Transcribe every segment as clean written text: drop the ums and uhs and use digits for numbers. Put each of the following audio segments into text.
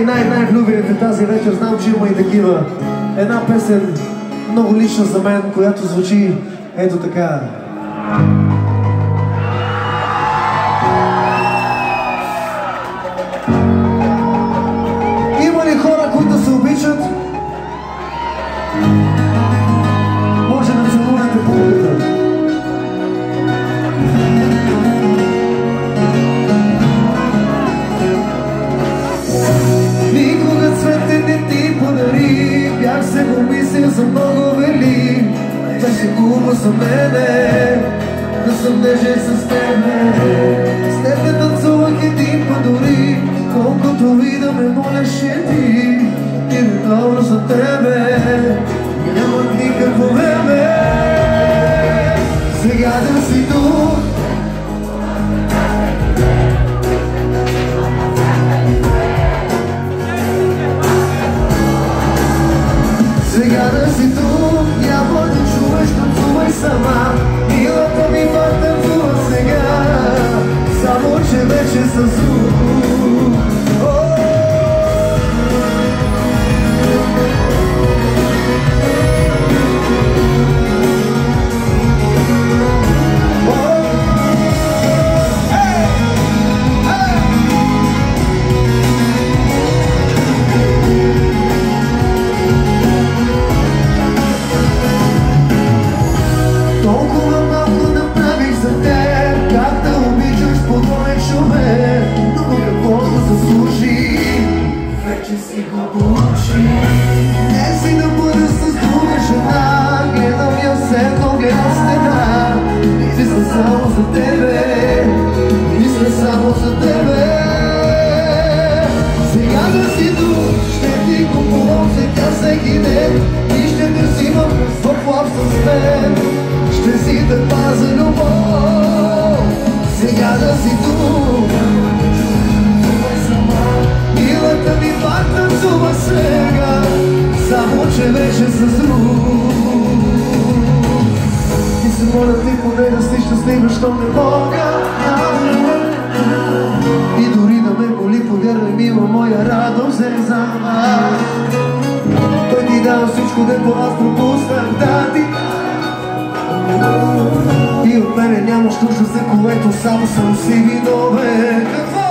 най-влюбените тази вечер. Знам, че има и такива. Една песен, много лична за мен, която звучи ето така. Има ли хора, които се обичат? Може да целувате публиката. Никога цвете не ти подари, бях се го мислил за много вели. Беше хубаво за мене да съм нежен с тебе. С тебе танцувах един път дори, колкото ви да ме молеше ти. И редовно за тебе нямах никакво време. Сега да си тук, сега да си тук, няма да чуваш, танцувай сама. Милата ми пак танцува сега, само че вече със звук. Толкова малко направих за теб, как да обичаш подобен човек. Но какво да заслужи, вече си го получи. Не си да бъда с друга жена, гледам я все едно, гледам стена. Мисля само за тебе, мисля само за тебе. Сега да си тук, ще ти купувам сега всеки ден и ще те взимам в лап с мен. Ще си те пазя любов, сега да си тук. Милата ми пак танцува сега, само че вече с друг. И се моля ти поне да си щастлива, що не мога. И дори да ме боли, повярвай мила моя, радост се зама. Той ти дава всичко, дето аз пропуснах да ти. И от мене нямаш нужда, за което само съм си виновен. Какво?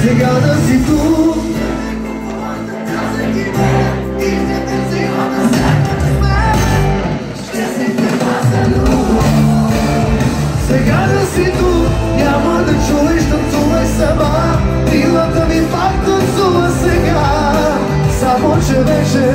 Сега да си тук, сега да си тук, няма да чуеш, танцувай сама. Милата ми пак танцува сега, само че вече